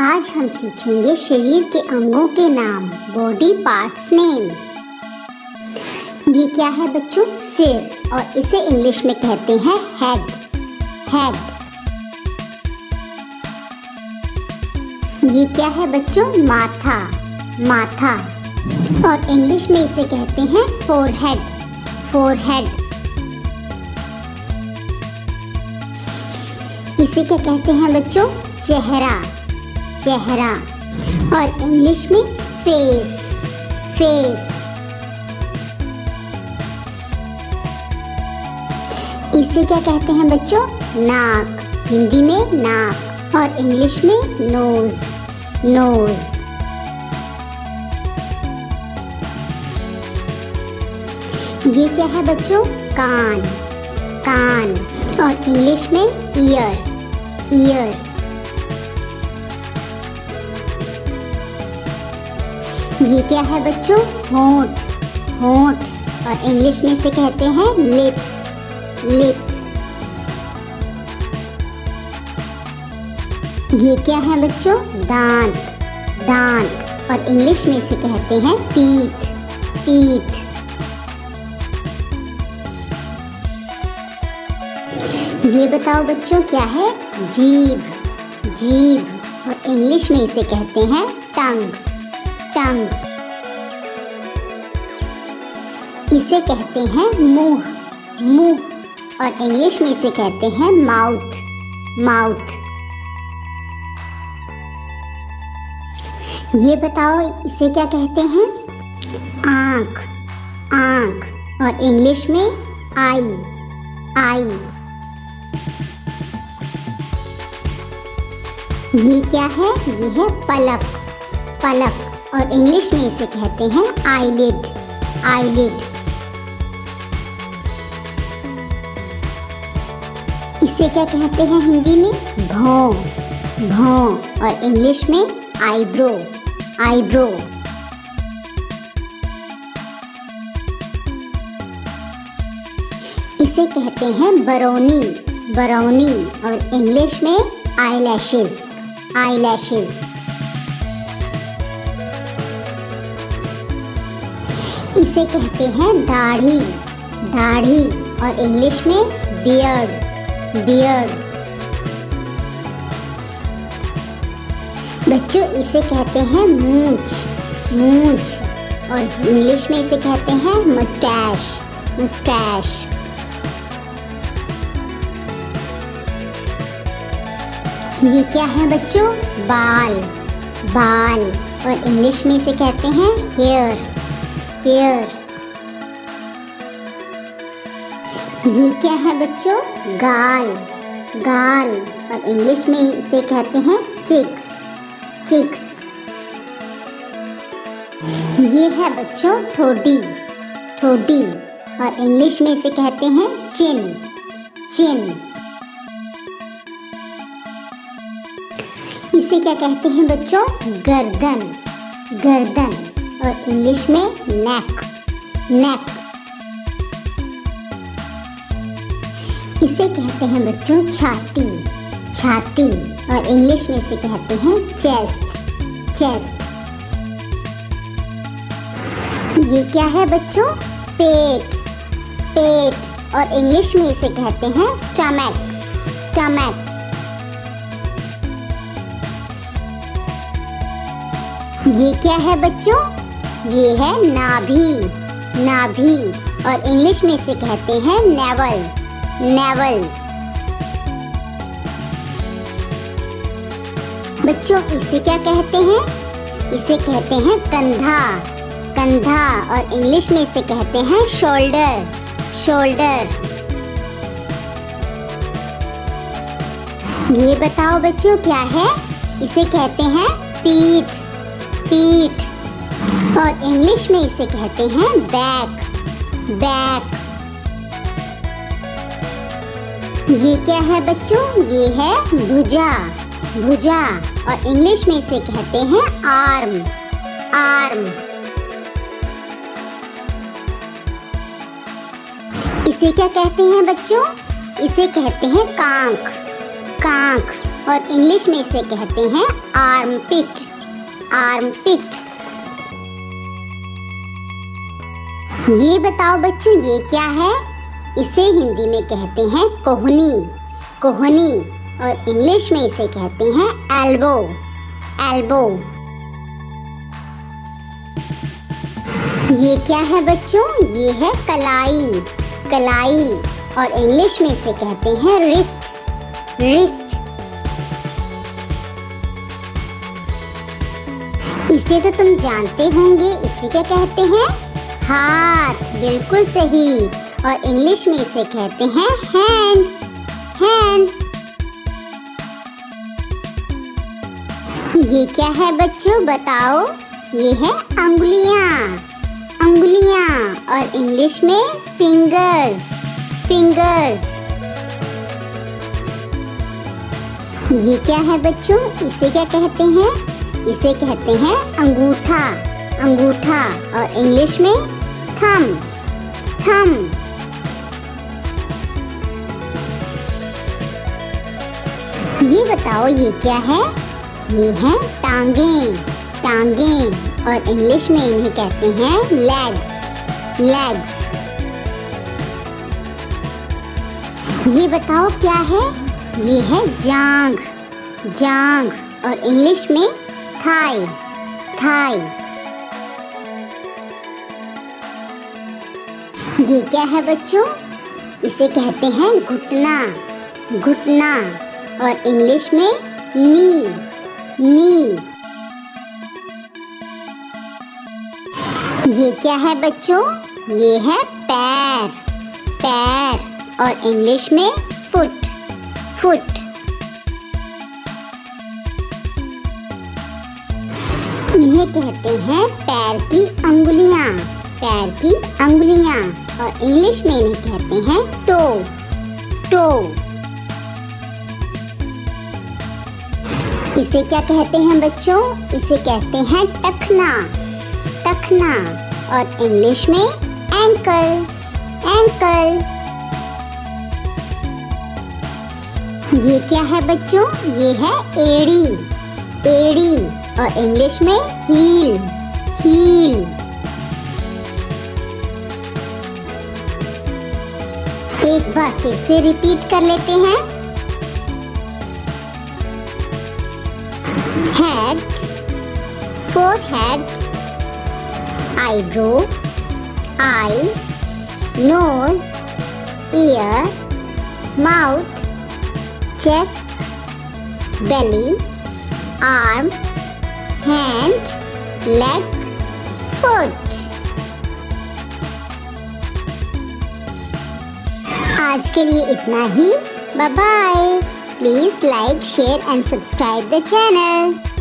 आज हम सीखेंगे शरीर के अंगों के नाम, बॉडी पार्ट्स नेम। ये क्या है बच्चों? सिर, और इसे इंग्लिश में कहते हैं हेड। हेड। ये क्या है बच्चों? माथा। माथा, और इंग्लिश में इसे कहते हैं फोरहेड। फोरहेड। इसे क्या कहते हैं बच्चों? चेहरा। चेहरा, और इंग्लिश में फेस। फेस। इसे क्या कहते हैं बच्चों? नाक। हिंदी में नाक, और इंग्लिश में नोज। नोज। ये क्या है बच्चों? कान। कान, और इंग्लिश में ईयर। ईयर। ये क्या है बच्चों? होंठ। होंठ, और इंग्लिश में इसे कहते हैं लिप्स। लिप्स। ये क्या है बच्चों? दांत। दांत, और इंग्लिश में इसे कहते हैं टीथ। टीथ। ये बताओ बच्चों क्या है? जीभ। जीभ, और इंग्लिश में इसे कहते हैं टंग। टंग। इसे कहते हैं मुंह। मुंह, और इंग्लिश में इसे कहते हैं माउथ। माउथ। ये बताओ इसे क्या कहते हैं? आँख। आँख, और इंग्लिश में आई। आई। ये क्या है? ये है पलक। पलक, और इंग्लिश में इसे कहते हैं आईलिड। आईलिड। इसे क्या कहते हैं हिंदी में? भौं। भौं, और इंग्लिश में आईब्रो। आईब्रो। इसे कहते हैं बरौनी। बरौनी, और इंग्लिश में आईलैशेस। आईलैशेस। इसे कहते हैं दाढ़ी। दाढ़ी, और इंग्लिश में बियर्ड। बियर्ड। बच्चों इसे कहते हैं मूंछ। मूंछ, और इंग्लिश में इसे कहते हैं मस्टैश। मस्टैश। ये क्या है बच्चों? बाल। बाल, और इंग्लिश में इसे कहते हैं हेयर। हेयर। ये क्या है बच्चों? गाल। गाल, और इंग्लिश में इसे कहते हैं चिक्स। चिक्स। ये है बच्चों ठोडी। ठोडी, और इंग्लिश में इसे कहते हैं चिन। चिन। इसे क्या कहते हैं बच्चों? गर्दन। गर्दन, और इंग्लिश में नेक। नेक। इसे कहते हैं बच्चों छाती। छाती, और इंग्लिश में इसे कहते हैं चेस्ट। चेस्ट। ये क्या है बच्चों? पेट। पेट, और इंग्लिश में इसे कहते हैं स्टमक। स्टमक। ये क्या है बच्चों? ये है नाभि। नाभि, और इंग्लिश में इसे कहते हैं नेवल। नेवल। बच्चों इसे क्या कहते हैं? इसे कहते हैं कंधा। कंधा, और इंग्लिश में इसे कहते हैं शोल्डर। शोल्डर। ये बताओ बच्चों क्या है? इसे कहते हैं पीठ। पीठ, और इंग्लिश में इसे कहते हैं बैक। बैक। ये क्या है बच्चों? ये है भुजा। भुजा, और इंग्लिश में इसे कहते हैं आर्म। आर्म। इसे क्या कहते हैं बच्चों? इसे कहते हैं कांख। कांख, और इंग्लिश में इसे कहते हैं आर्मपिट। आर्मपिट। ये बताओ बच्चों, ये क्या है? इसे हिंदी में कहते हैं कोहनी। कोहनी। और इंग्लिश में इसे कहते हैं एल्बो। एल्बो। ये क्या है बच्चों? ये है कलाई। कलाई। और इंग्लिश में इसे कहते हैं रिस्ट। रिस्ट। इसे तो तुम जानते होंगे, इसे क्या कहते हैं? हाथ। बिल्कुल सही। और इंग्लिश में इसे कहते हैं हैंड। हैंड। ये क्या है बच्चों, बताओ? ये है अंगुलियां। अंगुलियां। और इंग्लिश में फिंगर्स। फिंगर्स। ये क्या है बच्चों? इसे क्या कहते हैं? इसे कहते हैं अंगूठा। अंगूठा। और इंग्लिश में थंब। थंब। ये बताओ, ये क्या है? ये हैं टांगें। टांगें। और इंग्लिश में इन्हें कहते हैं लेग्स। लेग्स। ये बताओ क्या है? ये है जांघ। जांघ। और इंग्लिश में थाई। थाई। ये क्या है बच्चों? इसे कहते हैं घुटना। घुटना। और इंग्लिश में नी। नी। ये क्या है बच्चों? ये है पैर। पैर। और इंग्लिश में फुट। फुट। इन्हें कहते हैं पैर की अंगुलियां। पैर की अंगुलियां। और इंग्लिश में इन्हें कहते हैं टो। टो। इसे क्या कहते हैं बच्चों? इसे कहते हैं टखना। टखना। और इंग्लिश में एंकल। एंकल। ये क्या है बच्चों? ये है एड़ी। एड़ी। और इंग्लिश में हील। हील। एक बार फिर से रिपीट कर लेते हैं। Head, forehead, eyebrow, eye, nose, ear, mouth, chest, belly, arm, hand, leg, foot। आज के लिए इतना ही। Bye bye. Please like, share and subscribe the channel.